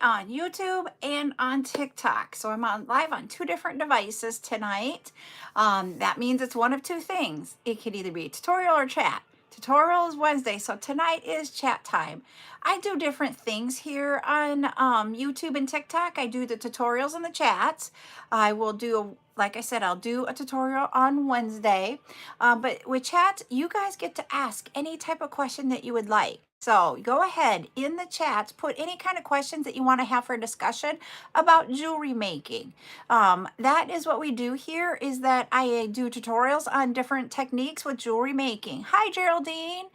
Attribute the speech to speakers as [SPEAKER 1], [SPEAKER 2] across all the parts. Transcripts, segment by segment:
[SPEAKER 1] on YouTube and on TikTok. So I'm on live on two different devices tonight. That means it's one of two things. It could either be tutorial or chat. Tutorial is Wednesday, so tonight is chat time. I do different things here on YouTube and TikTok. I do the tutorials and the chats. I will do, like I said, I'll do a tutorial on Wednesday. But with chats, you guys get to ask any type of question that you would like. So go ahead in the chats, put any kind of questions that you want to have for a discussion about jewelry making. That is what we do here, is that I do tutorials on different techniques with jewelry making. Hi, Geraldine.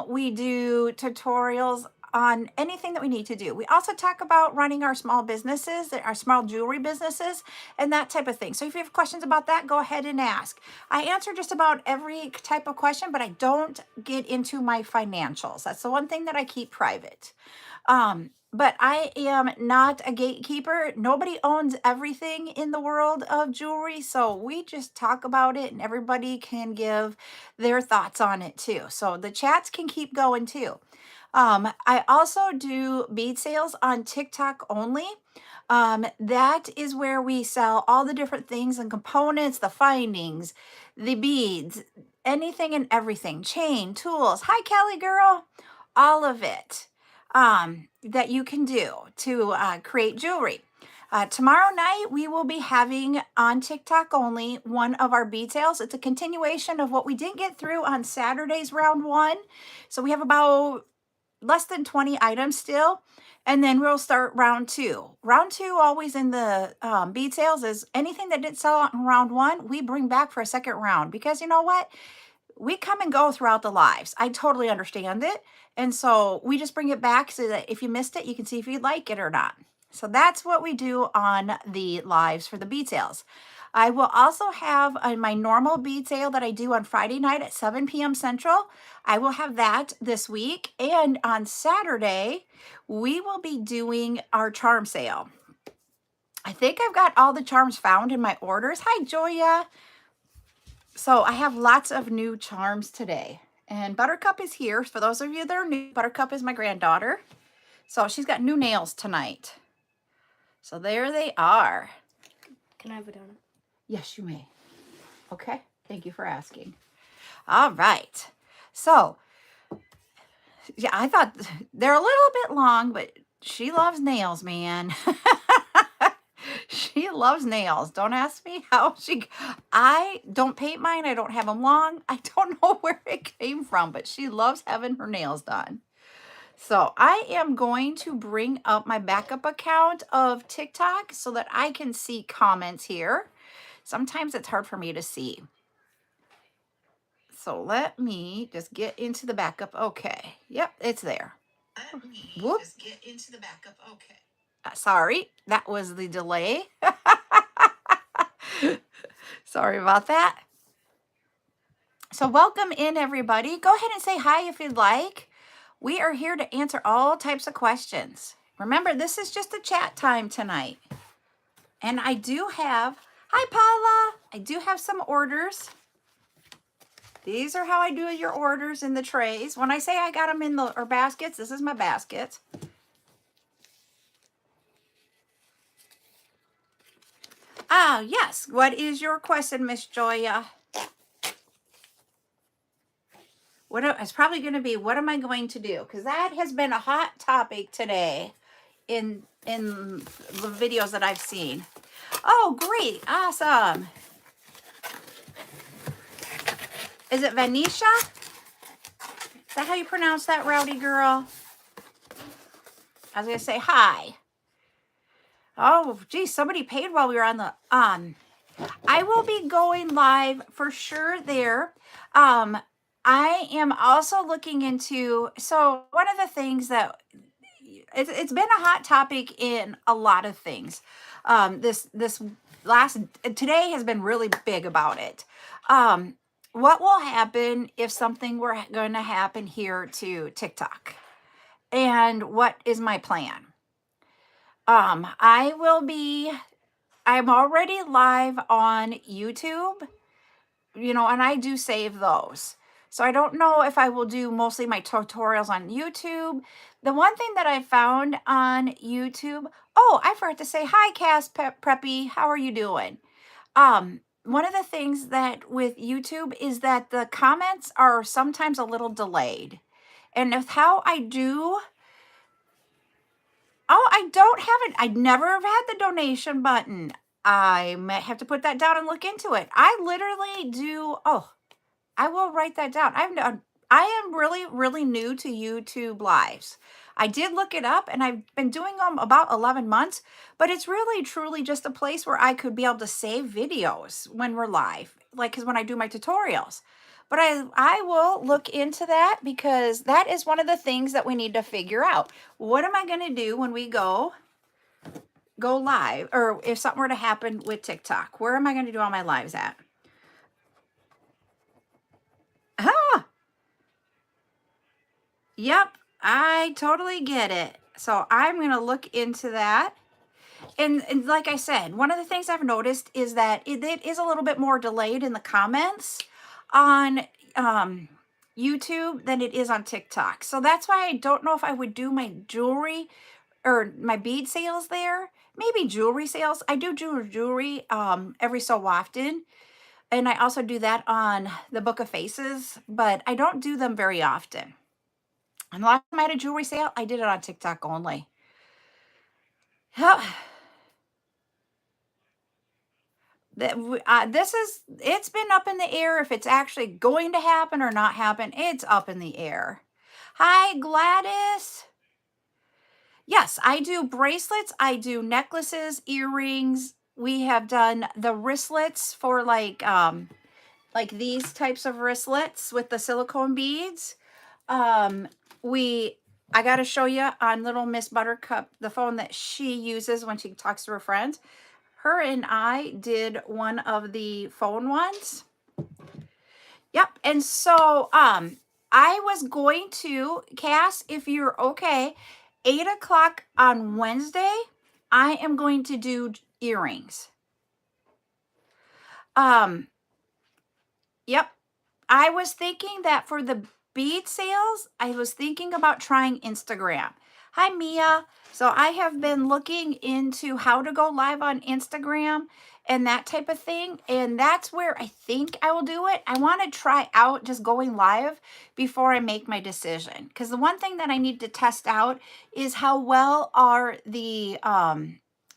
[SPEAKER 1] We do tutorials on anything that we need to do. We also talk about running our small businesses, our small jewelry businesses, and that type of thing. So if you have questions about that, go ahead and ask. I answer just about every type of question, but I don't get into my financials. That's the one thing that I keep private. But I am not a gatekeeper. Nobody owns everything in the world of jewelry. So we just talk about it and everybody can give their thoughts on it too. So the chats can keep going too. I also do bead sales on TikTok only. That is where we sell all the different things and components, the findings, the beads, anything and everything, chain, tools. Hi, Kelly girl. All of it that you can do to create jewelry. Tomorrow night, we will be having on TikTok only one of our bead sales. It's a continuation of what we didn't get through on Saturday's round one. So we have about less than 20 items still. And then we'll start round two. Round two, always in the bead sales, is anything that didn't sell out in round one, we bring back for a second round. Because you know what? We come and go throughout the lives. I totally understand it. And so we just bring it back so that if you missed it, you can see if you like it or not. So that's what we do on the lives for the bead sales. I will also have my normal bead sale that I do on Friday night at 7 p.m. Central. I will have that this week. And on Saturday, we will be doing our charm sale. I think I've got all the charms found in my orders. Hi, Joya. So I have lots of new charms today. And Buttercup is here. For those of you that are new, Buttercup is my granddaughter. So she's got new nails tonight. So there they are.
[SPEAKER 2] Can I have a donut?
[SPEAKER 1] Yes, you may. Okay. Thank you for asking. All right. So, yeah, I thought they're a little bit long, but she loves nails, man. She loves nails. Don't ask me how I don't paint mine. I don't have them long. I don't know where it came from, but she loves having her nails done. So I am going to bring up my backup account of TikTok so that I can see comments here. Sometimes it's hard for me to see. So let me just get into the backup. Okay. Yep, it's there. Whoop. Just get into the backup. Okay. Sorry, that was the delay. Sorry about that. So welcome in, everybody. Go ahead and say hi if you'd like. We are here to answer all types of questions. Remember, this is just a chat time tonight. And I do have, hi Paula, I do have some orders. These are how I do your orders in the trays. When I say I got them in the baskets, this is my basket. Ah, yes. What is your question, Miss Joya? It's probably going to be, what am I going to do? Because that has been a hot topic today in the videos that I've seen. Oh, great. Awesome. Is it Vanisha? Is that how you pronounce that, rowdy girl? I was going to say hi. Oh, geez, somebody paid while we were on the I will be going live for sure there. I am also looking into, so one of the things that it's been a hot topic in a lot of things. Today has been really big about it. What will happen if something were going to happen here to TikTok? And what is my plan? I'm already live on YouTube, and I do save those. So I don't know if I will do mostly my tutorials on YouTube. The one thing that I found on YouTube, oh, I forgot to say hi, Preppy. How are you doing? One of the things that with YouTube is that the comments are sometimes a little delayed. And with how I do, oh, I don't have it. I never have had the donation button. I might have to put that down and look into it. I literally do. Oh, I will write that down. I am really, really new to YouTube lives. I did look it up and I've been doing them about 11 months, but it's really truly just a place where I could be able to save videos when we're live, like because when I do my tutorials. But I will look into that because that is one of the things that we need to figure out. What am I going to do when we go live, or if something were to happen with TikTok? Where am I going to do all my lives at? Ah, yep, I totally get it. So I'm going to look into that. And like I said, one of the things I've noticed is that it is a little bit more delayed in the comments on YouTube than it is on TikTok. So that's why I don't know if I would do my jewelry or my bead sales there. Maybe jewelry sales. I do jewelry every so often. And I also do that on the Book of Faces, but I don't do them very often. And the last time I had a jewelry sale, I did it on TikTok only. Yep. It's been up in the air if it's actually going to happen or not happen. It's up in the air. Hi, Gladys. Yes, I do bracelets. I do necklaces, earrings. We have done the wristlets for like these types of wristlets with the silicone beads. I got to show you on little Miss Buttercup, the phone that she uses when she talks to her friends. Her and I did one of the phone ones. Yep. And so I was going to, Cass, if you're okay, 8 o'clock on Wednesday, I am going to do earrings. Yep. I was thinking that for the bead sales, I was thinking about trying Instagram. Hi, Mia. So I have been looking into how to go live on Instagram and that type of thing. And that's where I think I will do it. I want to try out just going live before I make my decision. Because the one thing that I need to test out is how well are the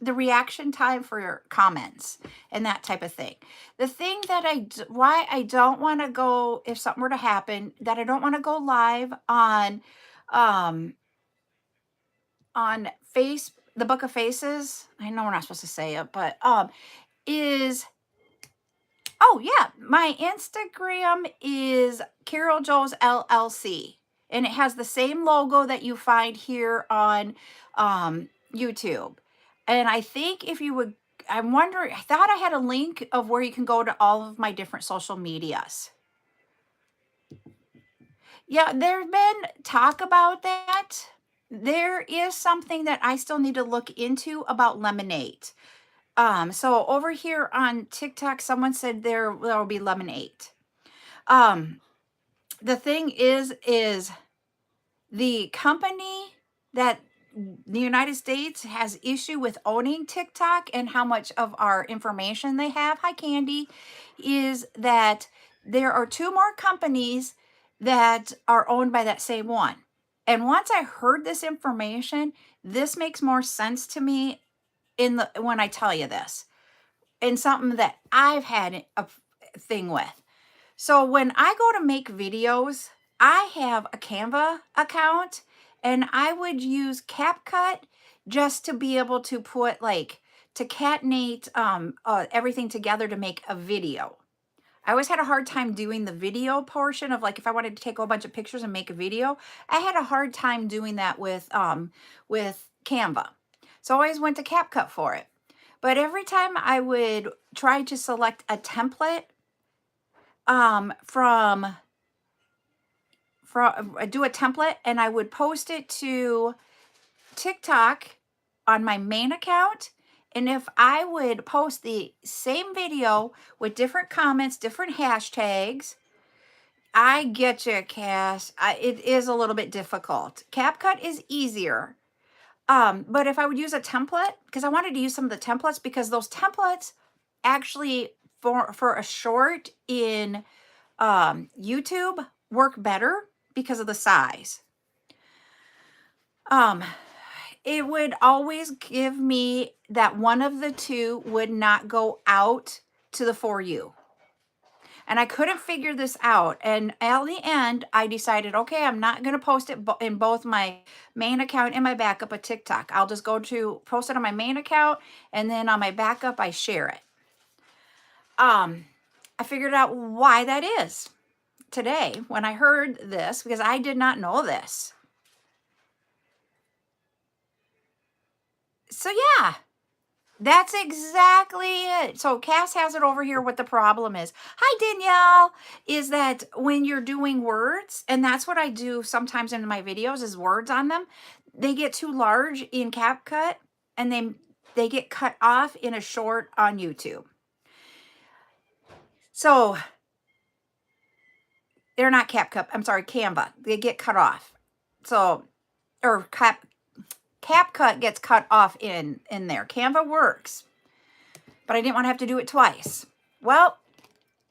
[SPEAKER 1] reaction time for your comments and that type of thing. The thing that why I don't want to go, if something were to happen, that I don't want to go live on the Book of Faces. I know we're not supposed to say it, but is, oh yeah, my Instagram is CarolJo's LLC, and it has the same logo that you find here on YouTube. And I think if you would, I'm wondering, I thought I had a link of where you can go to all of my different social medias. Yeah, there's been talk about that. There is something that I still need to look into about lemonade. So over here on TikTok, someone said there will be lemonade. The thing is the company that the United States has issue with owning TikTok and how much of our information they have, hi Candy, is that there are two more companies that are owned by that same one. And once I heard this information, this makes more sense to me when I tell you this, and something that I've had a thing with. So when I go to make videos, I have a Canva account and I would use CapCut just to be able to put to catenate everything together to make a video. I always had a hard time doing the video portion of if I wanted to take a whole bunch of pictures and make a video. I had a hard time doing that with Canva. So I always went to CapCut for it. But every time I would try to select a template from do a template, and I would post it to TikTok on my main account. And if I would post the same video with different comments, different hashtags, I get you, Cass. It is a little bit difficult. CapCut is easier. But if I would use a template, because I wanted to use some of the templates, because those templates actually for a short in YouTube work better because of the size. It would always give me that one of the two would not go out to the For You. And I couldn't figure this out. And at the end, I decided, okay, I'm not going to post it in both my main account and my backup of TikTok. I'll just go to post it on my main account, and then on my backup, I share it. I figured out why that is today when I heard this, because I did not know this. So yeah, that's exactly it. So Cass has it over here. What the problem is. Hi, Danielle. Is that when you're doing words, and that's what I do sometimes in my videos is words on them, they get too large in CapCut and they get cut off in a short on YouTube. So they're not CapCut. I'm sorry, Canva. They get cut off. So, or CapCut gets cut off in there. Canva works, but I didn't want to have to do it twice. Well,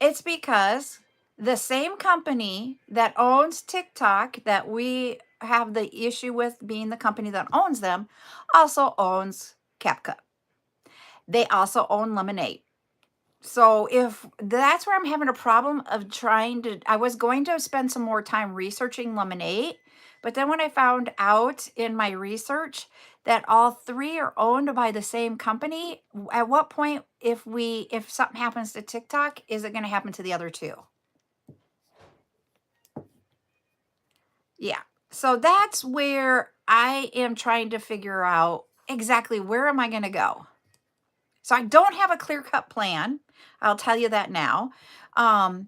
[SPEAKER 1] it's because the same company that owns TikTok, that we have the issue with being the company that owns them, also owns CapCut. They also own Lemonade. So if that's where I'm having a problem of trying to, I was going to spend some more time researching Lemonade, but then when I found out in my research that all three are owned by the same company, at what point, if something happens to TikTok, is it going to happen to the other two? Yeah. So that's where I am trying to figure out exactly where am I going to go. So I don't have a clear-cut plan. I'll tell you that now. The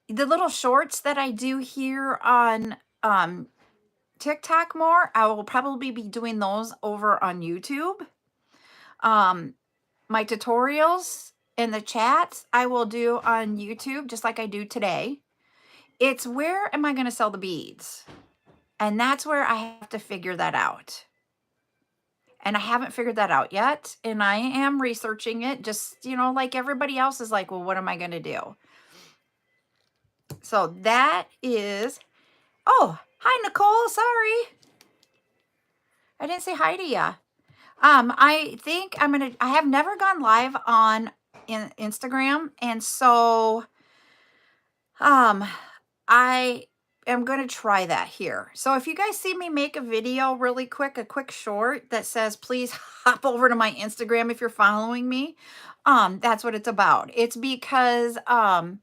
[SPEAKER 1] little shorts that I do here on TikTok more, I will probably be doing those over on YouTube. My tutorials and the chats I will do on YouTube, just like I do today. It's where am I going to sell the beads? And that's where I have to figure that out. And I haven't figured that out yet. And I am researching it, just, like everybody else is like, well, what am I going to do? So that is, oh, hi, Nicole. Sorry. I didn't say hi to you. I think I have never gone live on Instagram. And so, I am going to try that here. So if you guys see me make a video really quick, a quick short that says, please hop over to my Instagram if you're following me. That's what it's about. It's because, I'm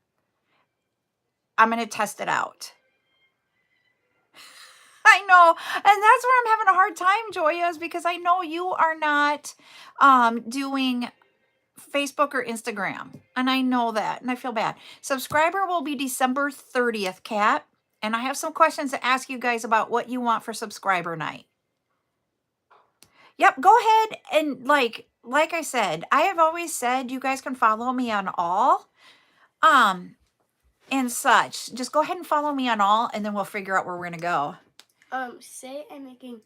[SPEAKER 1] going to test it out. I know. And that's where I'm having a hard time, Joya, is because I know you are not, doing Facebook or Instagram. And I know that, and I feel bad. Subscriber will be December 30th, Kat. And I have some questions to ask you guys about what you want for subscriber night. Yep, go ahead and like I said, I have always said you guys can follow me on all and such. Just go ahead and follow me on all, and then we'll figure out where we're going to go.
[SPEAKER 2] Say I'm making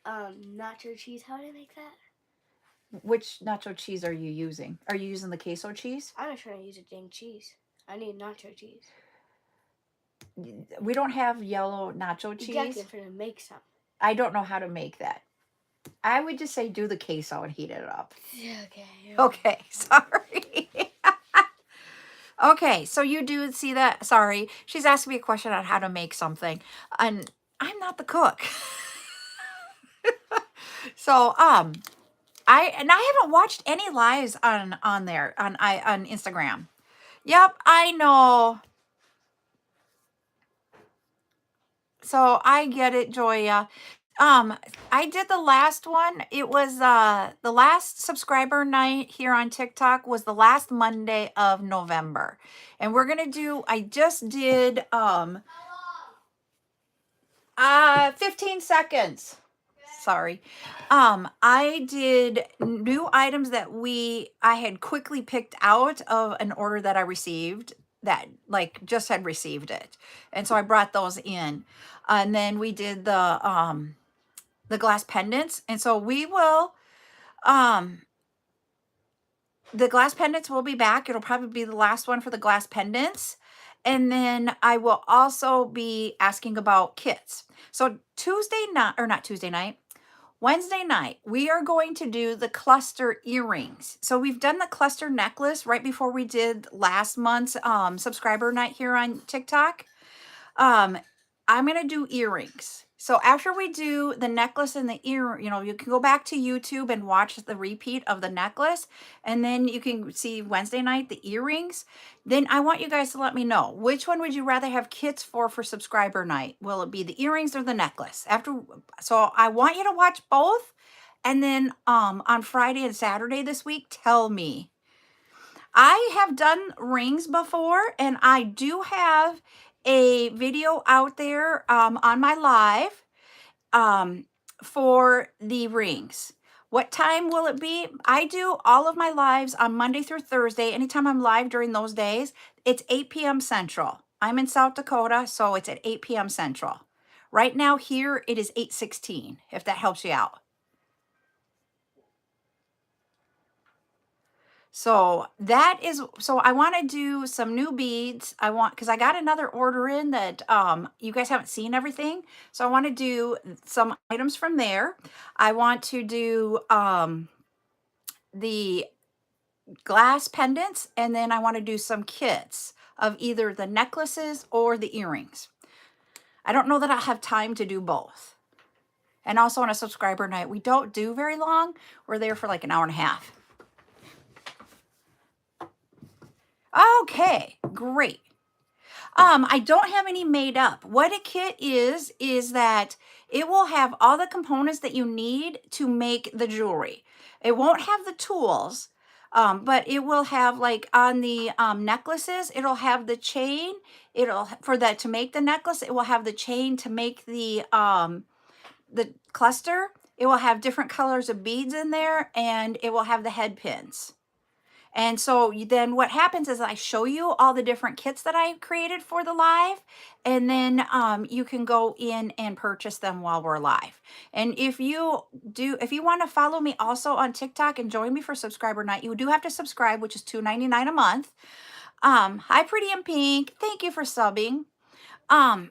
[SPEAKER 2] nacho cheese. How do I make that?
[SPEAKER 1] Which nacho cheese are you using? Are you using the queso cheese?
[SPEAKER 2] I'm not trying to use a dang cheese. I need nacho cheese.
[SPEAKER 1] We don't have yellow nacho cheese.
[SPEAKER 2] Exactly, I'm trying to make some.
[SPEAKER 1] I don't know how to make that. I would just say do the queso and heat it up. Okay, sorry. Okay, so you do see that. Sorry, she's asking me a question on how to make something, and I'm not the cook. So I haven't watched any lives on there on Instagram. Yep, I know. So I get it, Joya. I did the last one. It was the last subscriber night here on TikTok was the last Monday of November. And we're gonna do, I just did 15 seconds. Sorry. I did new items that I had quickly picked out of an order that I received that like just had received it. And so I brought those in. And then we did the glass pendants. And so we will, um, the glass pendants will be back. It'll probably be the last one for the glass pendants. And then I will also be asking about kits. So Tuesday night, or not Tuesday night, Wednesday night, we are going to do the cluster earrings. So we've done the cluster necklace right before we did last month's subscriber night here on TikTok. Um, I'm going to do earrings. So after we do the necklace and the ear, you know, you can go back to YouTube and watch the repeat of the necklace, and then you can see Wednesday night the earrings. Then I want you guys to let me know, which one would you rather have kits for subscriber night? Will it be the earrings or the necklace? So I want you to watch both, and then on Friday and Saturday this week, tell me. I have done rings before, and I do have a video out there on my live um, for the rings. What time will it be? I do all of my lives on Monday through Thursday. Anytime I'm live during those days, it's 8 p.m. Central. I'm in South Dakota, so it's at 8 p.m. Central. Right now here, it is 8:16, if that helps you out. So that is, so I want to do some new beads. Because I got another order in that you guys haven't seen everything. So I want to do some items from there. I want to do the glass pendants, and then I want to do some kits of either the necklaces or the earrings. I don't know that I'll have time to do both. And also on a subscriber night, we don't do very long. We're there for like an hour and a half. Okay, great. I don't have any made up. What a kit is that it will have all the components that you need to make the jewelry. It won't have the tools, but it will have, like on the necklaces, it'll have the chain. To make the necklace, it will have the chain to make the cluster. It will have different colors of beads in there, and it will have the head pins. And so then what happens is I show you all the different kits that I created for the live, and then you can go in and purchase them while we're live. And if you want to follow me also on TikTok and join me for subscriber night, you do have to subscribe, which is $2.99 a month. Hi, Pretty in Pink. Thank you for subbing. But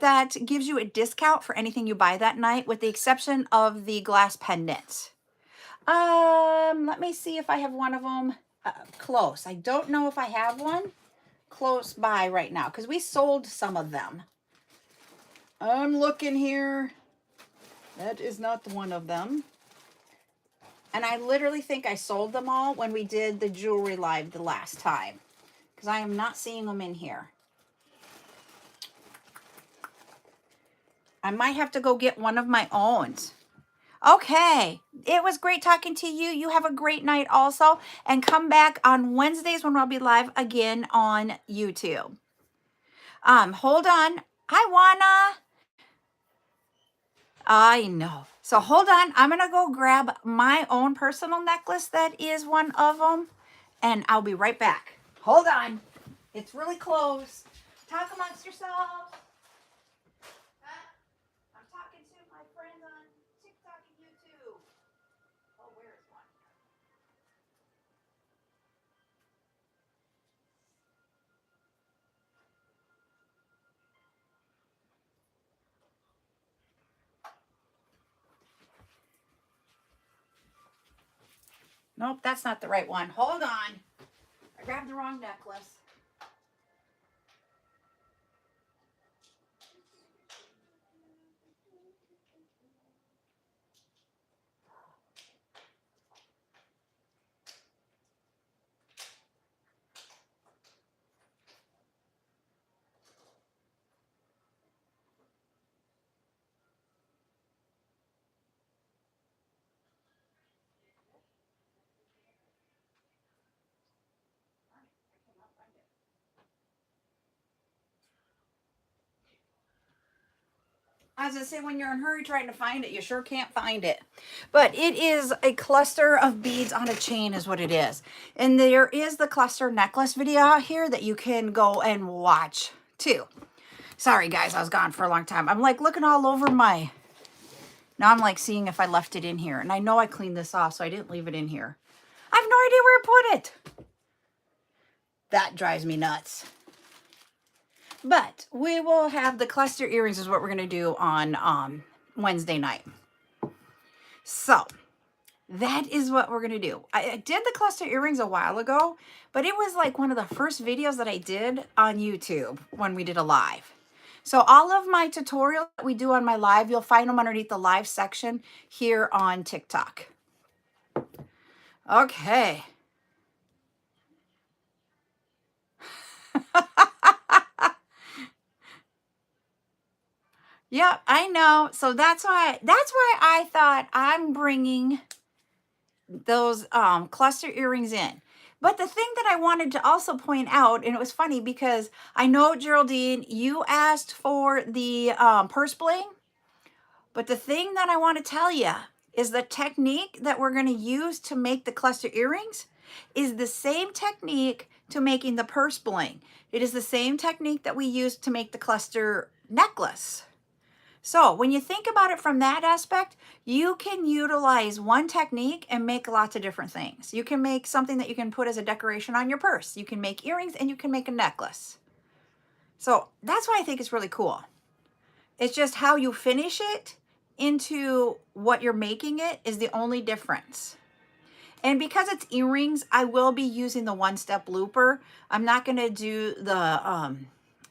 [SPEAKER 1] that gives you a discount for anything you buy that night, with the exception of the glass pendants. Let me see if I have one of them close. I don't know if I have one close by right now because we sold some of them. I'm looking here. That is not one of them. And I literally think I sold them all when we did the jewelry live the last time, because I am not seeing them in here. I might have to go get one of my own. Okay, it was great talking to you. You have a great night also, and come back on Wednesdays when I'll be live again on YouTube. Hold on. Hi, Juana. I know. So hold on. I'm going to go grab my own personal necklace that is one of them, and I'll be right back. Hold on. It's really close. Talk amongst yourselves. I'm talking to my friends on TikTok and YouTube. Oh, where is one? Nope, that's not the right one. Hold on. I grabbed the wrong necklace. As I say, when you're in a hurry trying to find it, you sure can't find it. But it is a cluster of beads on a chain is what it is. And there is the cluster necklace video out here that you can go and watch too. Sorry guys, I was gone for a long time. I'm like looking all over my... Now I'm like seeing if I left it in here. And I know I cleaned this off, so I didn't leave it in here. I have no idea where I put it. That drives me nuts. But we will have the cluster earrings is what we're going to do on Wednesday night. So that is what we're going to do. I did the cluster earrings a while ago, but it was like one of the first videos that I did on YouTube when we did a live. So all of my tutorials that we do on my live, you'll find them underneath the live section here on TikTok. Okay. Yep, I know. So that's why I thought I'm bringing those cluster earrings in. But the thing that I wanted to also point out, and it was funny because I know, Geraldine, you asked for the purse bling, but the thing that I want to tell you is the technique that we're going to use to make the cluster earrings is the same technique to making the purse bling. It is the same technique that we used to make the cluster necklace. So when you think about it from that aspect, you can utilize one technique and make lots of different things. You can make something that you can put as a decoration on your purse. You can make earrings and you can make a necklace. So that's why I think it's really cool. It's just how you finish it into what you're making it is the only difference. And because it's earrings, I will be using the one-step looper. I'm not going to do the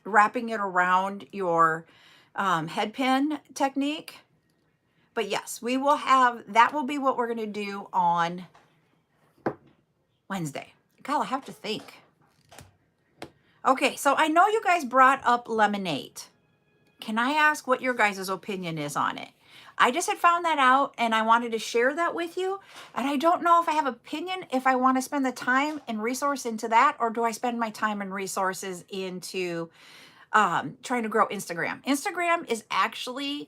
[SPEAKER 1] wrapping it around your head pin technique. But yes, we will have, that will be what we're going to do on Wednesday. God, I have to think. Okay, so I know you guys brought up lemonade. Can I ask what your guys' opinion is on it? I just had found that out and I wanted to share that with you. And I don't know if I have opinion, if I want to spend the time and resource into that, or do I spend my time and resources into trying to grow Instagram. Instagram is actually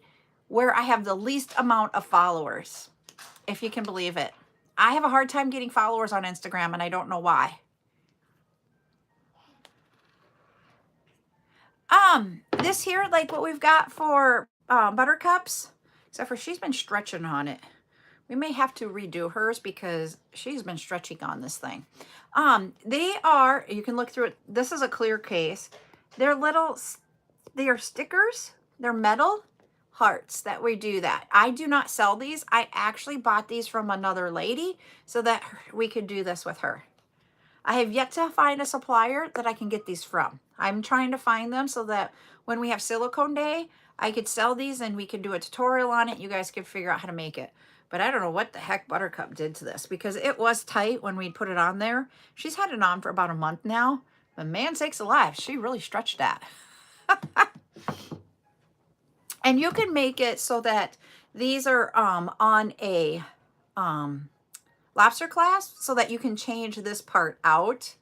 [SPEAKER 1] where I have the least amount of followers, if you can believe it. I have a hard time getting followers on Instagram and I don't know why. This here, like what we've got for Buttercups, except for she's been stretching on it. We may have to redo hers because she's been stretching on this thing. They are, you can look through it. This is a clear case. They're little, they are stickers. They're metal hearts that we do that. I do not sell these. I actually bought these from another lady so that we could do this with her. I have yet to find a supplier that I can get these from. I'm trying to find them so that when we have silicone day, I could sell these and we could do a tutorial on it. You guys could figure out how to make it. But I don't know what the heck Buttercup did to this because it was tight when we put it on there. She's had it on for about a month now. But man sakes alive, she really stretched that. And you can make it so that these are on a lobster clasp so that you can change this part out.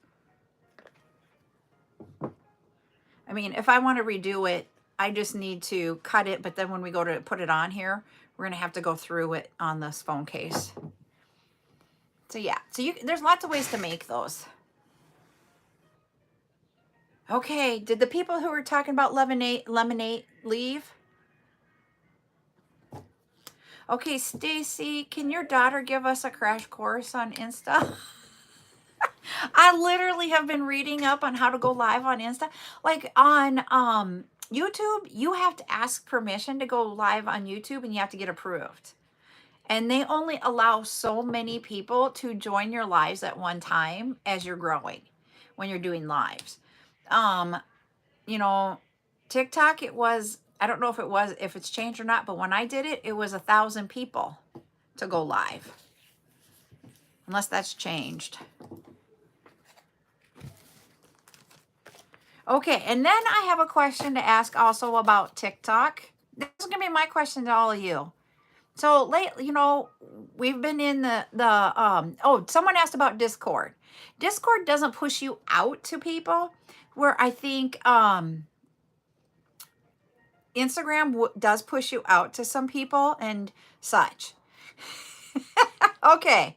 [SPEAKER 1] I mean, if I want to redo it, I just need to cut it. But then when we go to put it on here, we're going to have to go through it on this phone case. So yeah, so there's lots of ways to make those. Okay, did the people who were talking about lemonade leave? Okay, Stacy, can your daughter give us a crash course on Insta? I literally have been reading up on how to go live on Insta. Like on YouTube, you have to ask permission to go live on YouTube and you have to get approved. And they only allow so many people to join your lives at one time as you're growing when you're doing lives. You know, TikTok, it was, I don't know if it's changed or not, but when I did it, it was 1,000 people to go live. Unless that's changed. Okay, and then I have a question to ask also about TikTok. This is going to be my question to all of you. So lately, you know, we've been in oh, someone asked about Discord. Discord doesn't push you out to people where I think, Instagram does push you out to some people and such. Okay.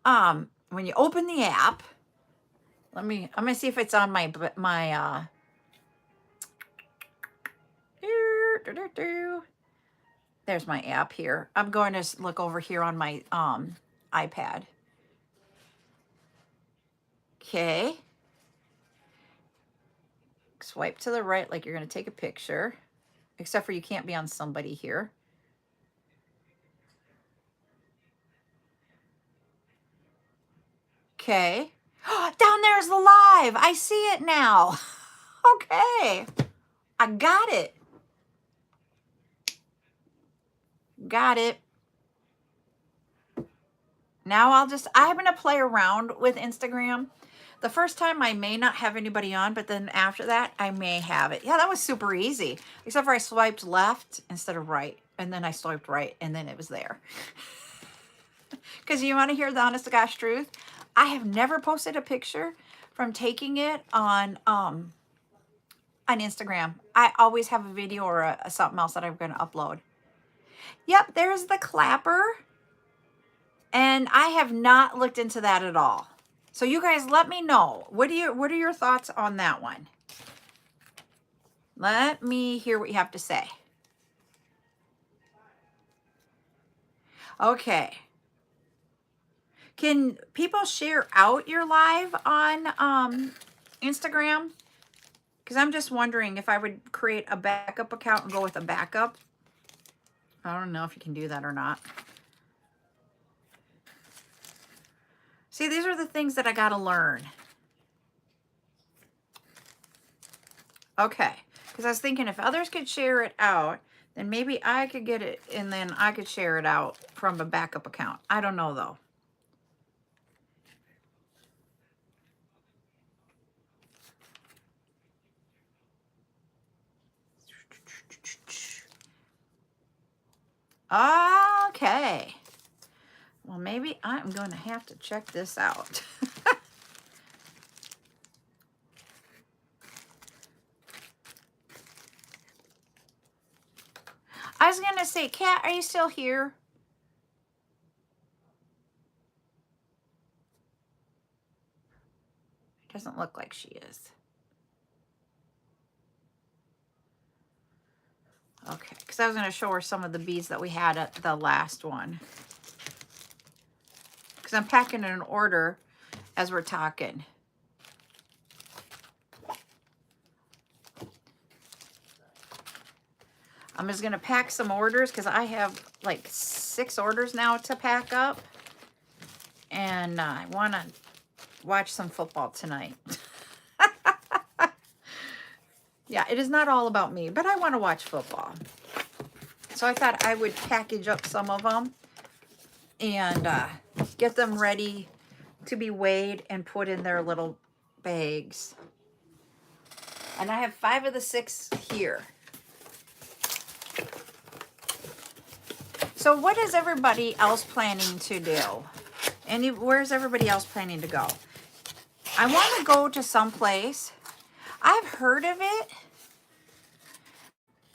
[SPEAKER 1] When you open the app, I'm gonna see if it's on my there's my app here. I'm going to look over here on my iPad. Okay. Swipe to the right like you're going to take a picture, except for you can't be on somebody here. Okay. Down there's the live. I see it now. Okay. I got it. Got it. Now I'm going to play around with Instagram. The first time I may not have anybody on, but then after that, I may have it. Yeah, that was super easy. Except for I swiped left instead of right. And then I swiped right, and then it was there. Because you want to hear the honest to gosh truth? I have never posted a picture from taking it on Instagram. I always have a video or something else that I'm going to upload. Yep, there's the clapper. And I have not looked into that at all. So you guys let me know. What are your thoughts on that one? Let me hear what you have to say. Okay. Can people share out your live on Instagram? Because I'm just wondering if I would create a backup account and go with a backup. I don't know if you can do that or not. See, these are the things that I got to learn. Okay. Because I was thinking if others could share it out, then maybe I could get it and then I could share it out from a backup account. I don't know, though. Okay. Well, maybe I'm going to have to check this out. I was going to say, Kat, are you still here? Doesn't look like she is. Okay, because I was going to show her some of the beads that we had at the last one. Because I'm packing in an order as we're talking. I'm just going to pack some orders because I have like 6 orders now to pack up. And I want to watch some football tonight. Yeah, it is not all about me, but I want to watch football. So I thought I would package up some of them and get them ready to be weighed and put in their little bags. And I have 5 of the 6 here. So what is everybody else planning to do? Where's everybody else planning to go? I want to go to some place. I've heard of it.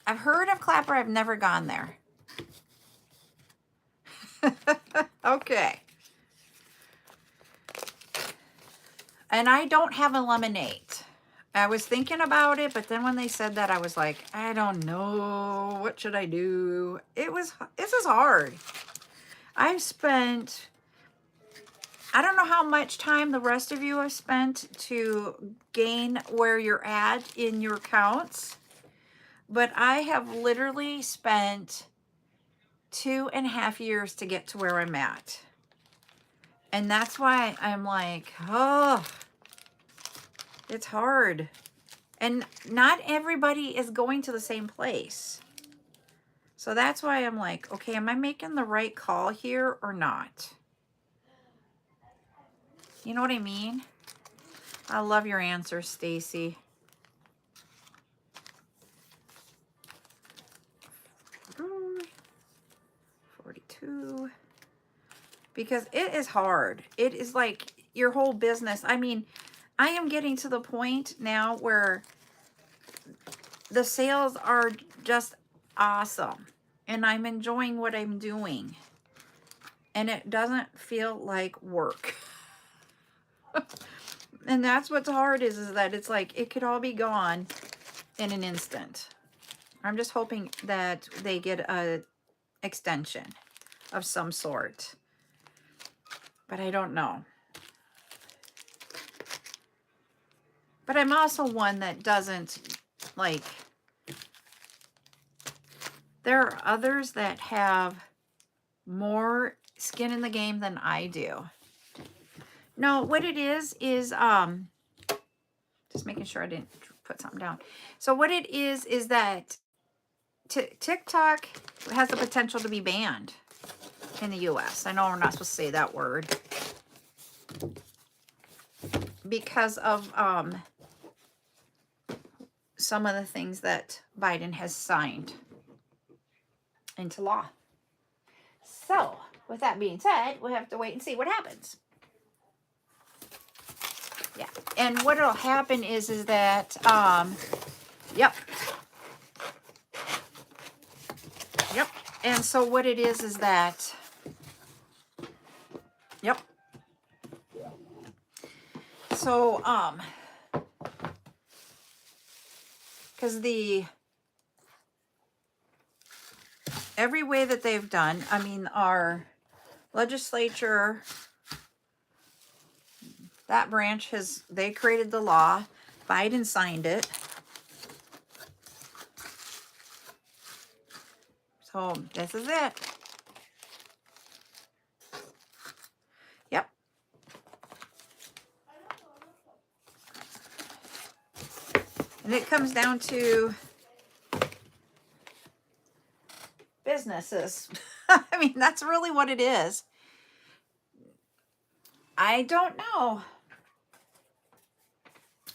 [SPEAKER 1] I've heard of Clapper. I've never gone there. Okay. And I don't have a lemonade. I was thinking about it, but then when they said that, I was like, I don't know. What should I do? This is hard. I've spent, I don't know how much time the rest of you have spent to gain where you're at in your counts, but I have literally spent 2.5 years to get to where I'm at. And that's why I'm like, oh, it's hard. And not everybody is going to the same place. So that's why I'm like, okay, am I making the right call here or not? You know what I mean? I love your answer, Stacy. Because it is hard. It is like your whole business. I mean, I am getting to the point now where the sales are just awesome. And I'm enjoying what I'm doing. And it doesn't feel like work. And that's what's hard is that it's like it could all be gone in an instant. I'm just hoping that they get a extension of some sort. But I don't know. But I'm also one that doesn't like, there are others that have more skin in the game than I do. No, what it is just making sure I didn't put something down. So what it is that TikTok has the potential to be banned in the US. I know we're not supposed to say that word. Because of some of the things that Biden has signed into law. So, with that being said, we'll have to wait and see what happens. Yeah, and what'll happen is that, yep. And so what it is that, yep. So, because every way that they've done, I mean, our legislature, that branch they created the law. Biden signed it. So this is it. Yep. And it comes down to businesses. I mean, that's really what it is. I don't know.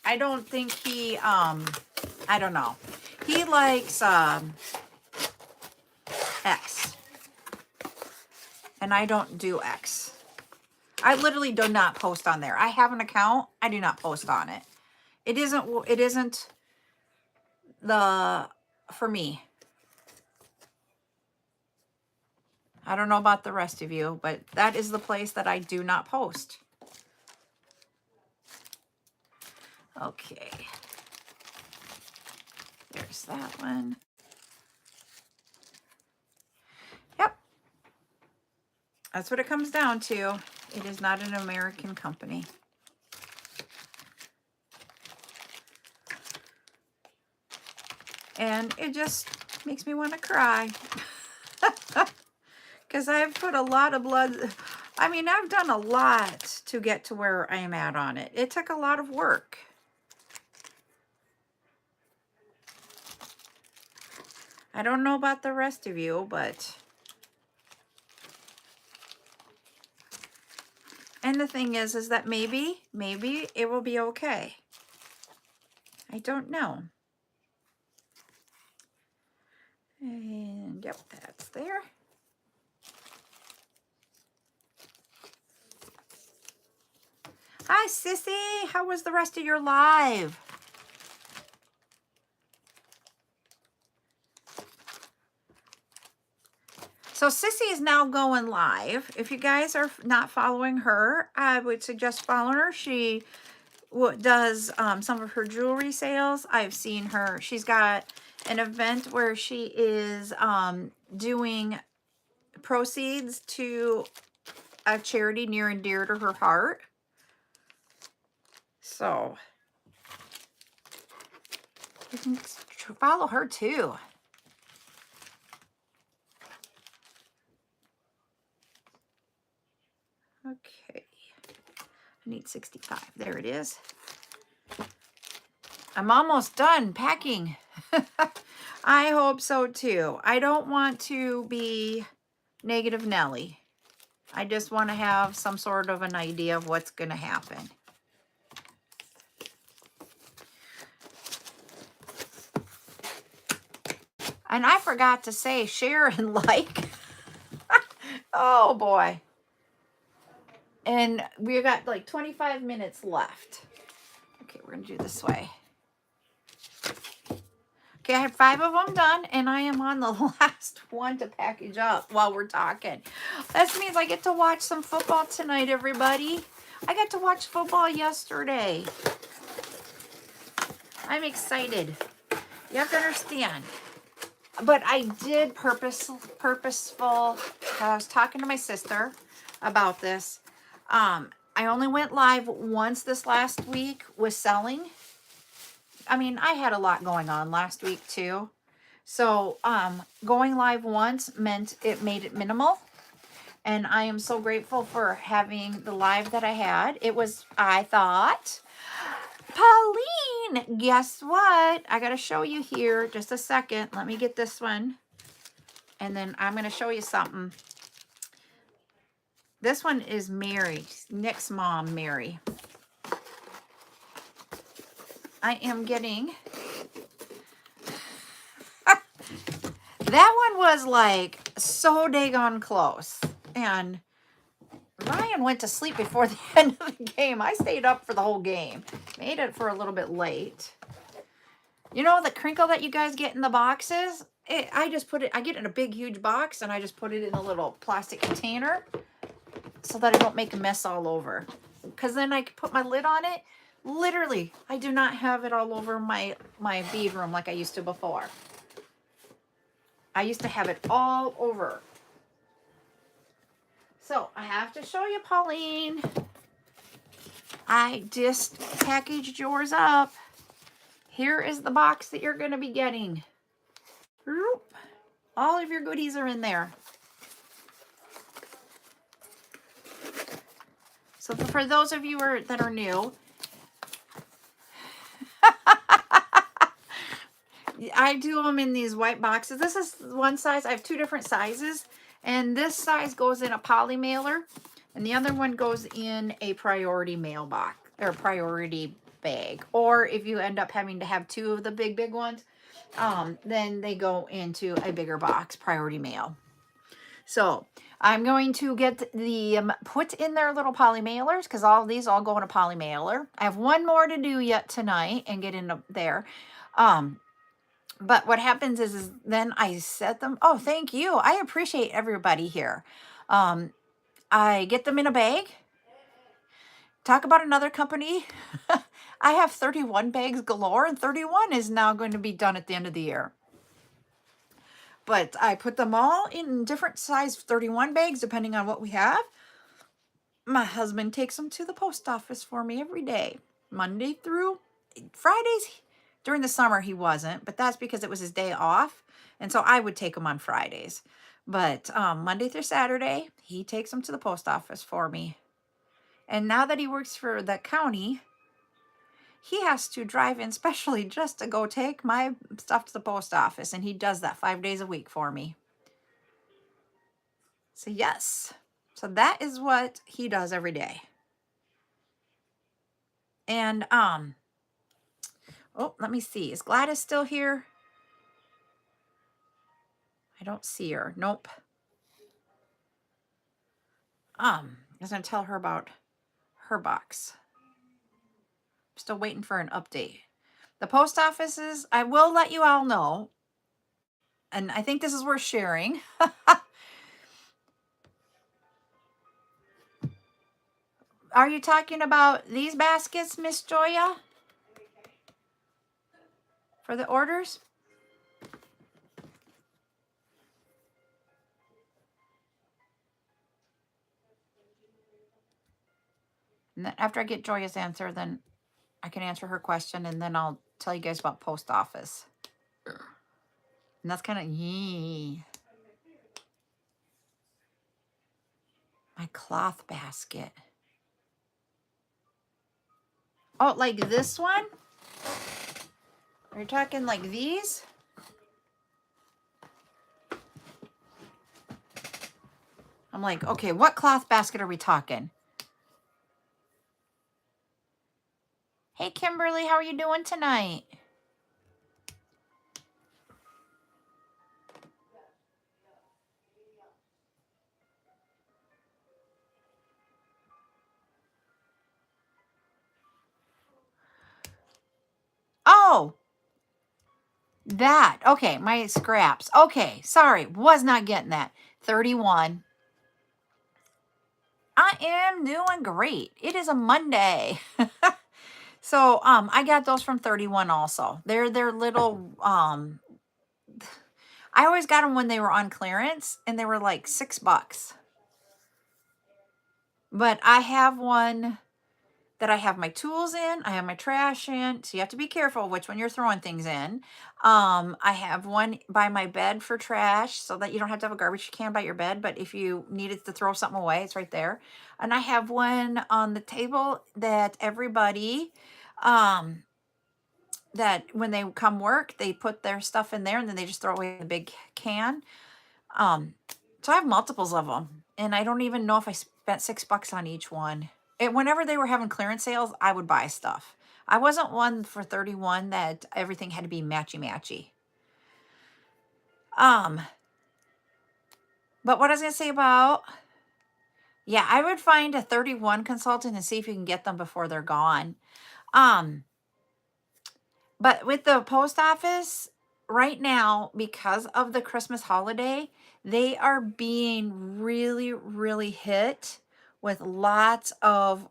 [SPEAKER 1] I don't think he, I don't know. He likes, X. And I don't do X. I literally do not post on there. I have an account. I do not post on it. It isn't for me. I don't know about the rest of you, but that is the place that I do not post. Okay. There's that one. Yep. That's what it comes down to. It is not an American company. And it just makes me want to cry. Because I've put a lot of blood. I mean, I've done a lot to get to where I am at on it. It took a lot of work. I don't know about the rest of you, but... And the thing is that maybe it will be okay. I don't know. And yep, that's there. Hi, Sissy. How was the rest of your live? So Sissy is now going live. If you guys are not following her, I would suggest following her. She does some of her jewelry sales. I've seen her. She's got an event where she is doing proceeds to a charity near and dear to her heart. So you can follow her too. Okay, I need 65. There it is. I'm almost done packing. I hope so too. I don't want to be negative Nelly. I just want to have some sort of an idea of what's going to happen. And I forgot to say share and like. Oh boy. And we got like 25 minutes left. Okay, we're going to do this way. Okay, I have 5 of them done, and I am on the last one to package up while we're talking. This means I get to watch some football tonight, everybody. I got to watch football yesterday. I'm excited. You have to understand. But I did purposeful. I was talking to my sister about this. I only went live once this last week with selling. I mean, I had a lot going on last week too. So going live once meant it made it minimal. And I am so grateful for having the live that I had. It was, I thought, Pauline, guess what? I got to show you here. Just a second. Let me get this one. And then I'm going to show you something. This one is Mary, Nick's mom, Mary. I am getting... That one was like so daggone close. And Ryan went to sleep before the end of the game. I stayed up for the whole game. Made it for a little bit late. You know the crinkle that you guys get in the boxes? I just put it, I get it in a big, huge box, and I just put it in a little plastic container so that I don't make a mess all over. Because then I can put my lid on it. Literally, I do not have it all over my bead room like I used to before. I used to have it all over. So I have to show you, Pauline. I just packaged yours up. Here is the box that you're going to be getting. All of your goodies are in there. So for those of you that are new, I do them in these white boxes. This is one size. I have 2 different sizes. And this size goes in a poly mailer. And the other one goes in a priority mailbox or priority bag. Or if you end up having to have 2 of the big ones, then they go into a bigger box, priority mail. So I'm going to get the put in their little poly mailers because all of these all go in a poly mailer. I have one more to do yet tonight and get into there. But what happens is then I set them. Oh, thank you. I appreciate everybody here. I get them in a bag. Talk about another company. I have 31 bags galore, and 31 is now going to be done at the end of the year. But I put them all in different size 31 bags, depending on what we have. My husband takes them to the post office for me every day, Monday through Fridays. During the summer, he wasn't, but that's because it was his day off. And so I would take them on Fridays. But Monday through Saturday, he takes them to the post office for me. And now that he works for the county, he has to drive in specially just to go take my stuff to the post office. And he does that 5 days a week for me. So yes. So that is what he does every day. And, oh, let me see. Is Gladys still here? I don't see her. Nope. I was going to tell her about her box. I'm still waiting for an update. The post offices, I will let you all know. And I think this is worth sharing. Are you talking about these baskets, Miss Joya? For the orders? And then after I get Joya's answer, then I can answer her question, and then I'll tell you guys about post office. And that's kind of yee. My cloth basket. Oh, like this one? Are you talking like these? I'm like, okay, what cloth basket are we talking? Hey, Kimberly, how are you doing tonight? Oh, That, okay, my scraps. Okay, sorry, was not getting that. 31. I am doing great. It is a Monday. So I got those from 31 also. They're little I always got them when they were on clearance and they were like $6. But I have one that I have my tools in, I have my trash in. So you have to be careful which one you're throwing things in. I have one by my bed for trash so that you don't have to have a garbage can by your bed, but if you needed to throw something away, it's right there. And I have one on the table that everybody um that when they come work, they put their stuff in there and then they just throw away the big can. Um, so I have multiples of them, and I don't even know if I spent $6 on each one. And whenever they were having clearance sales, I would buy stuff. I wasn't one for 31 that everything had to be matchy matchy. Um, but what I was gonna say about, yeah, I would find a 31 consultant and see if you can get them before they're gone. Um, But with the post office right now, because of the Christmas holiday, they are being really, really hit with lots of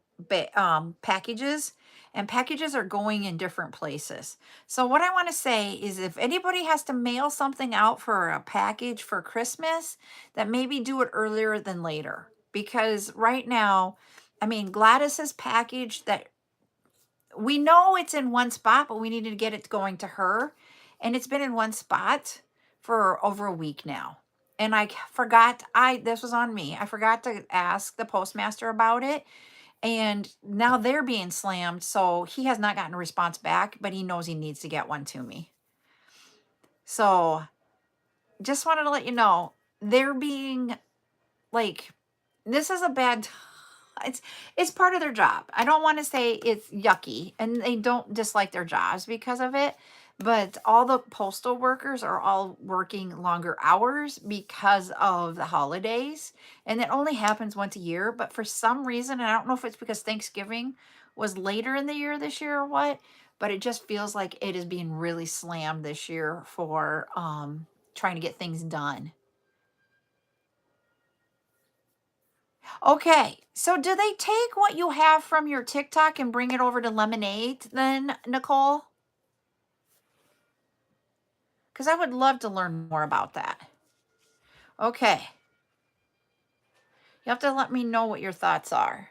[SPEAKER 1] packages, and packages are going in different places. So, what I want to say is if anybody has to mail something out for a package for Christmas, that maybe do it earlier than later. Because right now, I mean, Gladys's package that we know it's in one spot, but we needed to get it going to her. And it's been in one spot for over a week now. And I forgot, this was on me. I forgot to ask the postmaster about it. And now they're being slammed. So he has not gotten a response back, but he knows he needs to get one to me. So just wanted to let you know they're being like, this is a bad it's part of their job. I don't want to say it's yucky and they don't dislike their jobs because of it, but all the postal workers are all working longer hours because of the holidays, and it only happens once a year, but for some reason, and I don't know if it's because Thanksgiving was later in the year this year or what, but it just feels like it is being really slammed this year for trying to get things done. Okay, so do they take what you have from your TikTok and bring it over to Lemonade then, Nicole? Because I would love to learn more about that. Okay, you have to let me know what your thoughts are.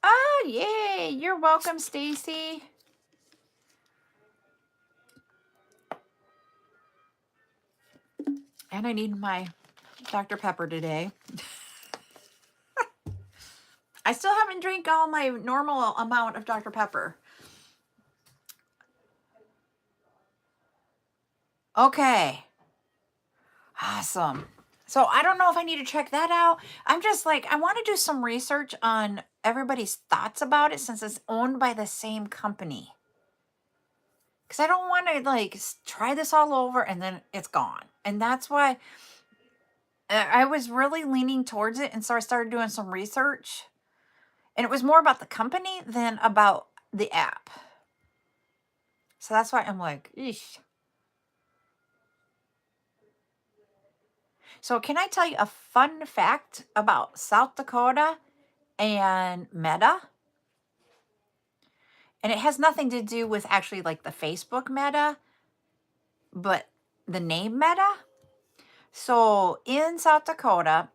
[SPEAKER 1] Oh, yay! You're welcome, Stacy. And I need my Dr. Pepper today. I still haven't drank all my normal amount of Dr. Pepper. Okay. Awesome. So I don't know if I need to check that out. I'm just like, I want to do some research on everybody's thoughts about it since it's owned by the same company. Because I don't want to like try this all over and then it's gone. And that's why I was really leaning towards it. And so I started doing some research. And it was more about the company than about the app. So that's why I'm like, eesh. So can I tell you a fun fact about South Dakota and Meta? And it has nothing to do with actually like the Facebook Meta, but the name Meta. So in South Dakota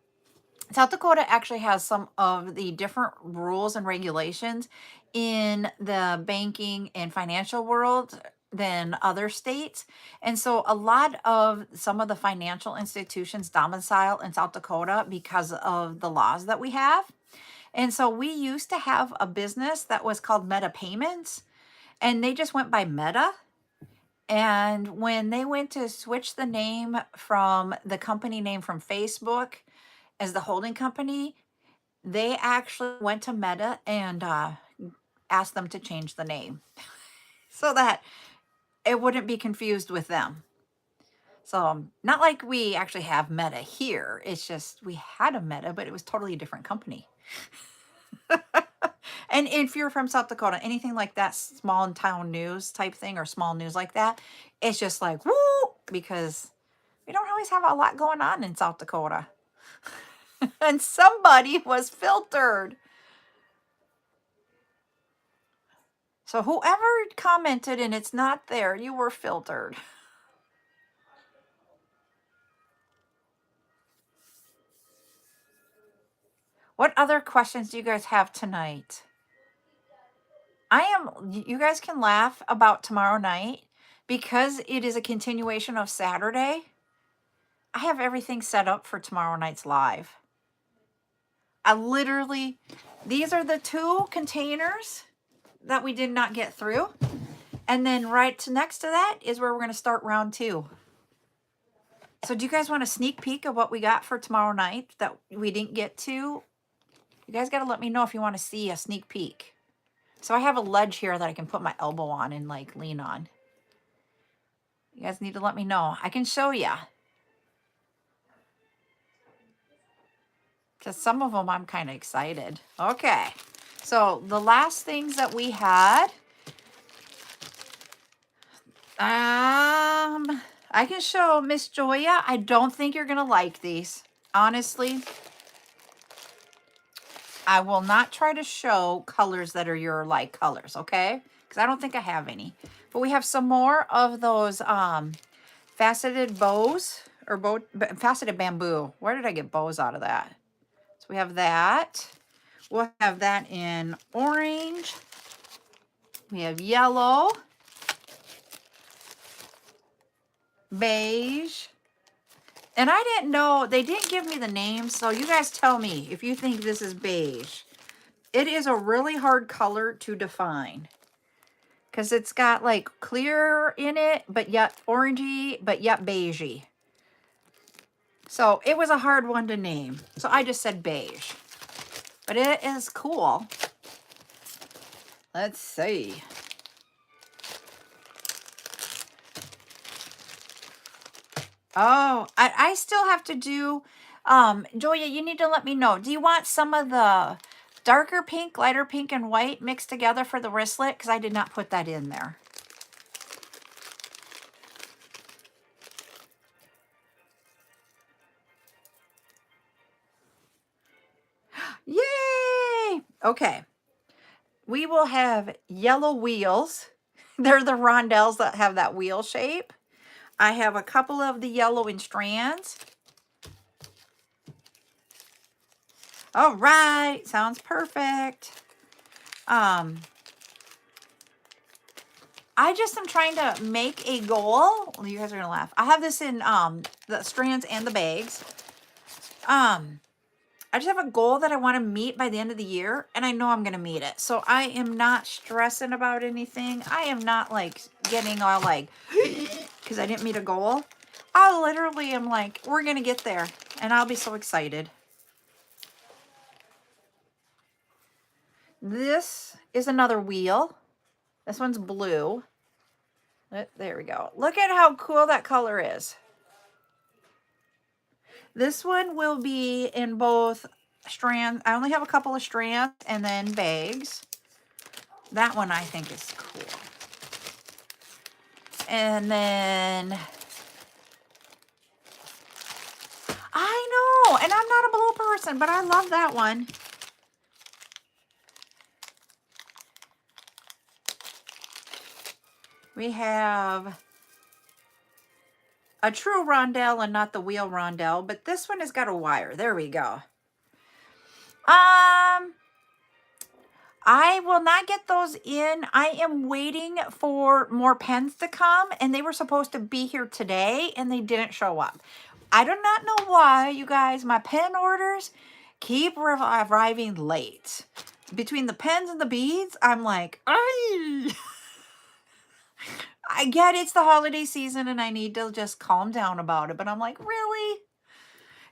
[SPEAKER 1] actually has some of the different rules and regulations in the banking and financial world than other states. And so a lot of some of the financial institutions domicile in South Dakota because of the laws that we have. And so we used to have a business that was called Meta Payments, and they just went by Meta. And when they went to switch the name from the company name from Facebook as the holding company, they actually went to Meta and asked them to change the name so that it wouldn't be confused with them. So not like we actually have Meta here. It's just we had a Meta, but it was totally a different company. And if you're from South Dakota, anything like that small town news type thing or small news like that, it's just like, woo, because we don't always have a lot going on in South Dakota. And somebody was filtered. So whoever commented and it's not there, you were filtered. What other questions do you guys have tonight? You guys can laugh about tomorrow night because it is a continuation of Saturday. I have everything set up for tomorrow night's live. These are the 2 containers that we did not get through. And then right next to that is where we're going to start round 2. So do you guys want a sneak peek of what we got for tomorrow night that we didn't get to? You guys got to let me know if you want to see a sneak peek. So I have a ledge here that I can put my elbow on and like lean on. You guys need to let me know. I can show you. Because some of them I'm kind of excited. Okay. So the last things that we had. I can show Miss Joya. I don't think you're going to like these. Honestly. I will not try to show colors that are your like colors, okay? Because I don't think I have any. But we have some more of those faceted bows or faceted bamboo. Where did I get bows out of that? So we have that. We'll have that in orange. We have yellow, beige. And I didn't know, they didn't give me the names, so you guys tell me if you think this is beige. It is a really hard color to define because it's got like clear in it, but yet orangey, but yet beigey. So it was a hard one to name. So I just said beige, but it is cool. Let's see. Oh, I still have to do, Julia, you need to let me know. Do you want some of the darker pink, lighter pink, and white mixed together for the wristlet? Because I did not put that in there. Yay! Okay. We will have yellow wheels. They're the rondelles that have that wheel shape. I have a couple of the yellow in strands. All right. Sounds perfect. I just am trying to make a goal. You guys are going to laugh. I have this in the strands and the bags. I just have a goal that I want to meet by the end of the year, and I know I'm going to meet it. So I am not stressing about anything. I am not like getting all like, because I didn't meet a goal. I literally am like, we're going to get there, and I'll be so excited. This is another wheel. This one's blue. There we go. Look at how cool that color is. This one will be in both strands. I only have a couple of strands and then bags. That one I think is cool. And then I know, and I'm not a blue person, but I love that one. We have a true rondelle and not the wheel rondelle, but this one has got a wire. There we go. I will not get those in. I am waiting for more pens to come, and they were supposed to be here today, and they didn't show up. I do not know why, you guys. My pen orders keep arriving late. Between the pens and the beads, I'm like, I get it's the holiday season, and I need to just calm down about it, but I'm like, really?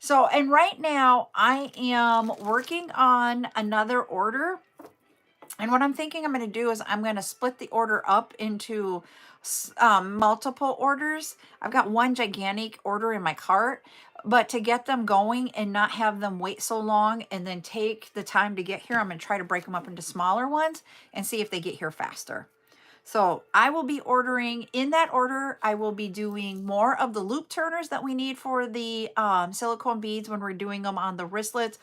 [SPEAKER 1] So, and right now, I am working on another order. And what I'm thinking I'm going to do is I'm going to split the order up into multiple orders. I've got one gigantic order in my cart, but to get them going and not have them wait so long and then take the time to get here, I'm going to try to break them up into smaller ones and see if they get here faster. So I will be ordering in that order. I will be doing more of the loop turners that we need for the silicone beads when we're doing them on the wristlets,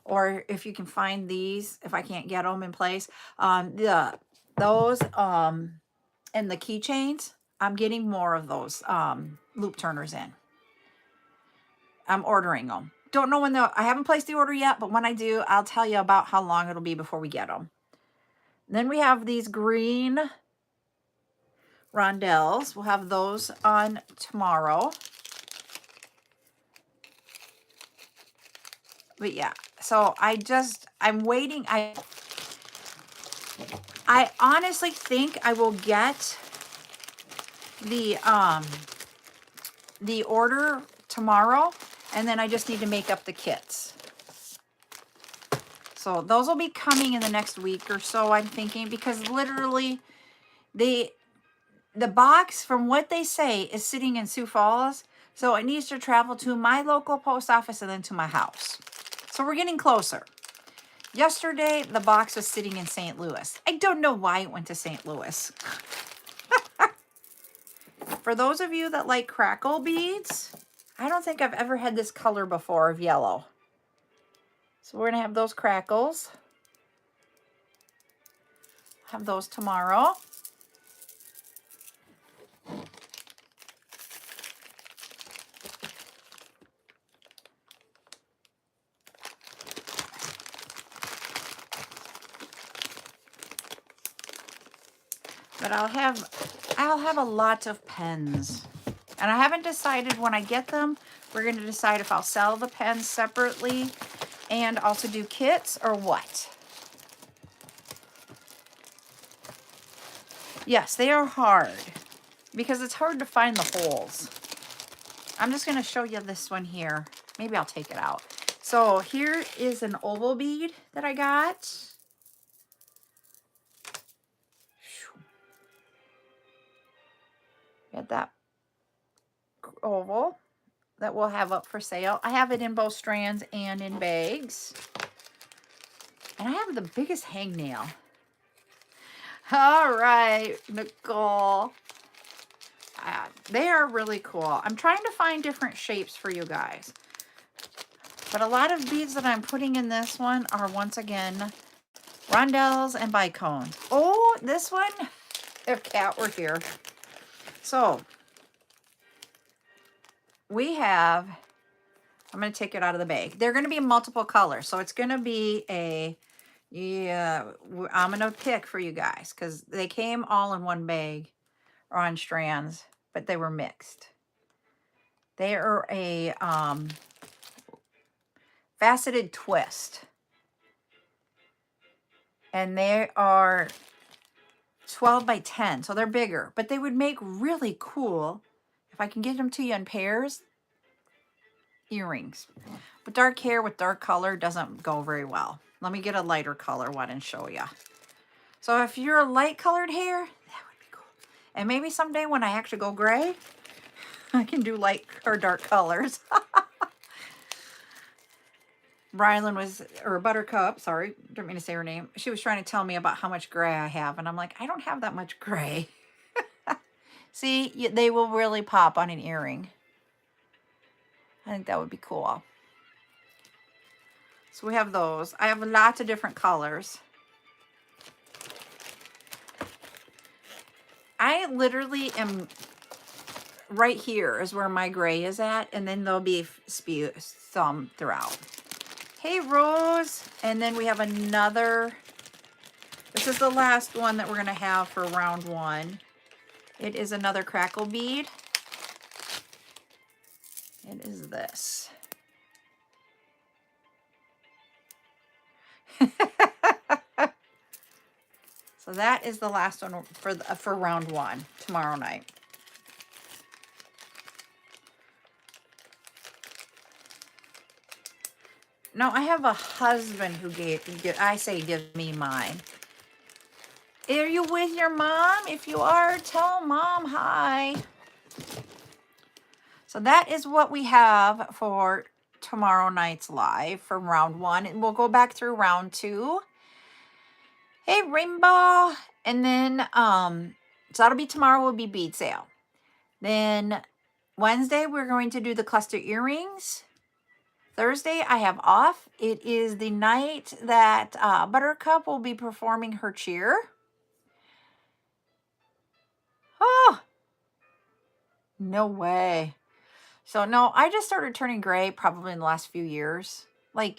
[SPEAKER 1] or if you can find these, if I can't get them in place, those and the keychains. I'm getting more of those loop turners in. I'm ordering them. Don't know when I haven't placed the order yet, but when I do, I'll tell you about how long it'll be before we get them. Then we have these green rondelles. We'll have those on tomorrow. But yeah, so I'm waiting. I honestly think I will get the order tomorrow, and then I just need to make up the kits. So those will be coming in the next week or so, I'm thinking, because literally the box, from what they say, is sitting in Sioux Falls. So it needs to travel to my local post office and then to my house. So we're getting closer. Yesterday, the box was sitting in St. Louis. I don't know why it went to St. Louis. For those of you that like crackle beads, I don't think I've ever had this color before of yellow. So we're going to have those crackles. Have those tomorrow. But I'll have a lot of pens. And I haven't decided when I get them. We're going to decide if I'll sell the pens separately and also do kits or what. Yes, they are hard because it's hard to find the holes. I'm just going to show you this one here. Maybe I'll take it out. So here is an oval bead that I got. Get that oval that we'll have up for sale. I have it in both strands and in bags. And I have the biggest hangnail. All right, Nicole. They are really cool. I'm trying to find different shapes for you guys. But a lot of beads that I'm putting in this one are, once again, rondelles and bicones. Oh, this one, if Cat were here. So, we have, I'm going to take it out of the bag. They're going to be multiple colors. So, it's going to be I'm going to pick for you guys because they came all in one bag or on strands, but they were mixed. They are a faceted twist. And they are 12 by 10, so they're bigger, but they would make really cool, if I can get them to you in pairs, earrings. But dark hair with dark color doesn't go very well. Let me get a lighter color one and show you. So if you're a light colored hair, that would be cool. And maybe someday when I actually go gray, I can do light or dark colors. Buttercup, sorry, didn't mean to say her name. She was trying to tell me about how much gray I have. And I'm like, I don't have that much gray. See, they will really pop on an earring. I think that would be cool. So we have those. I have lots of different colors. I literally am, right here is where my gray is at. And then there'll be some throughout. Hey, Rose. And then we have another. This is the last one that we're going to have for round one. It is another crackle bead. It is this. So that is the last one for round one tomorrow night. No, I have a husband who gives me mine. Are you with your mom? If you are, tell mom hi. So that is what we have for tomorrow night's live from round 1. And we'll go back through round 2. Hey, Rainbow. And then, so that'll be tomorrow will be bead sale. Then Wednesday, we're going to do the cluster earrings. Thursday, I have off. It is the night that Buttercup will be performing her cheer. Oh, no way. So, no, I just started turning gray probably in the last few years. Like,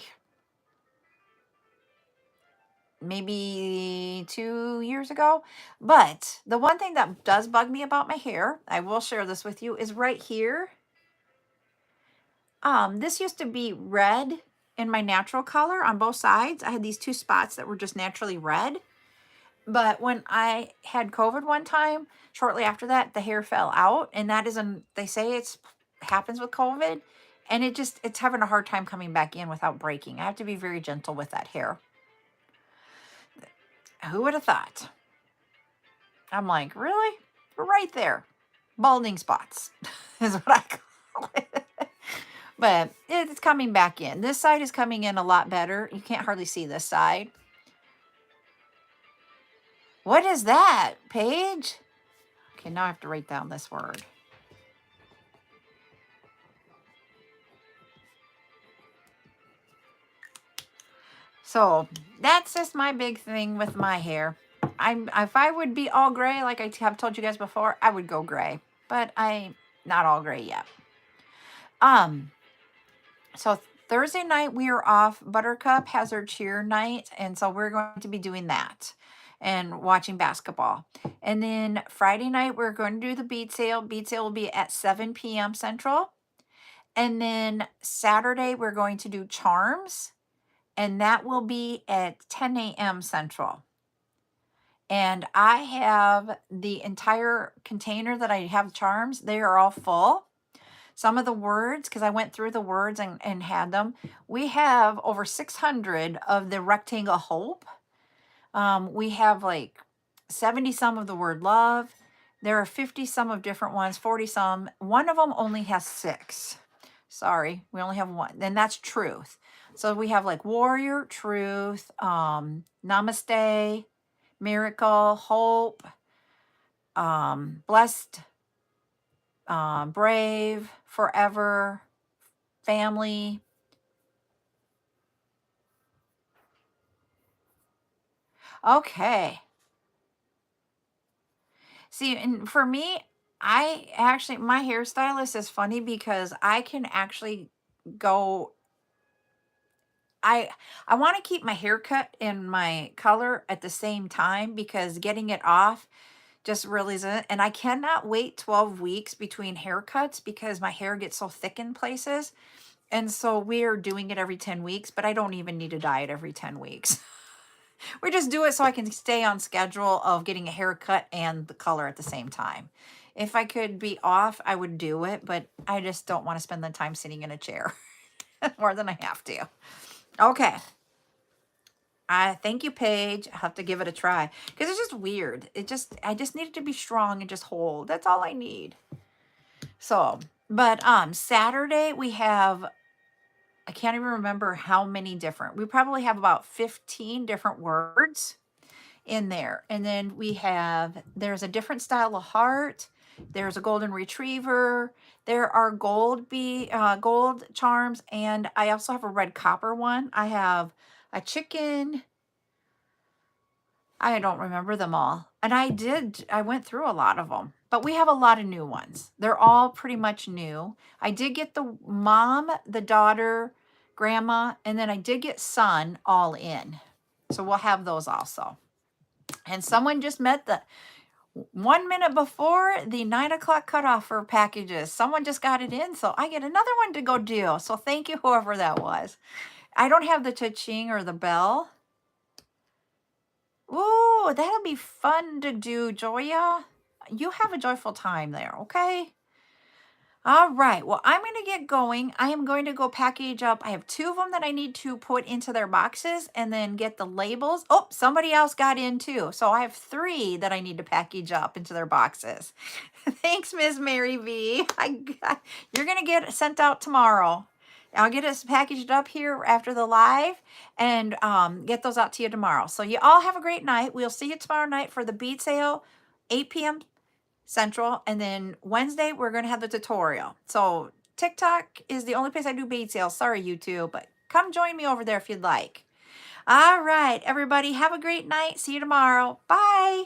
[SPEAKER 1] maybe 2 years ago. But the one thing that does bug me about my hair, I will share this with you, is right here. This used to be red in my natural color on both sides. I had these 2 spots that were just naturally red. But when I had COVID one time, shortly after that, the hair fell out. And that isn't, they say it's happens with COVID. And it's having a hard time coming back in without breaking. I have to be very gentle with that hair. Who would have thought? I'm like, really? Right there. Balding spots is what I call it. But it's coming back in. This side is coming in a lot better. You can't hardly see this side. What is that, Paige? Okay, now I have to write down this word. So that's just my big thing with my hair. If I would be all gray, like I have told you guys before, I would go gray. But I'm not all gray yet. So Thursday night we are off. Buttercup has her cheer night, and so we're going to be doing that and watching basketball. And then Friday night we're going to do the bead sale. Bead sale will be at 7 p.m. Central. And then Saturday we're going to do charms, and that will be at 10 a.m. Central. And I have the entire container that I have charms. They are all full. Some of the words, because I went through the words and had them. We have over 600 of the rectangle hope. We have like 70 some of the word love. There are 50 some of different ones, 40 some. One of them only has 6. Sorry, we only have one. Then that's truth. So we have like warrior, truth, namaste, miracle, hope, blessed, brave, forever, family. Okay. See, and for me, I actually, my hairstylist is funny because I can actually go, I want to keep my haircut and my color at the same time because getting it off just really isn't. And I cannot wait 12 weeks between haircuts because my hair gets so thick in places. And so we're doing it every 10 weeks, but I don't even need to dye it every 10 weeks. We just do it so I can stay on schedule of getting a haircut and the color at the same time. If I could be off, I would do it, but I just don't want to spend the time sitting in a chair more than I have to. Okay. Thank you, Paige. I have to give it a try because it's just weird. I just need it to be strong and just hold. That's all I need. So, but Saturday we have, I can't even remember how many different. We probably have about 15 different words in there. And then there's a different style of heart. There's a golden retriever. There are gold charms. And I also have a red copper one. I have a chicken. I don't remember them all. And I went through a lot of them. But we have a lot of new ones. They're all pretty much new. I did get the mom, the daughter, grandma, and then I did get son all in. So we'll have those also. And someone just met the 1 minute before the 9 o'clock cutoff for packages. Someone just got it in, so I get another one to go do. So thank you, whoever that was. I don't have the cha-ching or the bell. Ooh, that'll be fun to do, Joya. You have a joyful time there, okay? All right. Well, I'm going to get going. I am going to go package up. I have 2 of them that I need to put into their boxes and then get the labels. Oh, somebody else got in too. So I have 3 that I need to package up into their boxes. Thanks, Miss Mary V. You're going to get sent out tomorrow. I'll get us packaged up here after the live and get those out to you tomorrow. So you all have a great night. We'll see you tomorrow night for the bead sale, 8 p.m. Central. And then Wednesday, we're going to have the tutorial. So TikTok is the only place I do bead sales. Sorry, YouTube, but come join me over there if you'd like. All right, everybody, have a great night. See you tomorrow. Bye.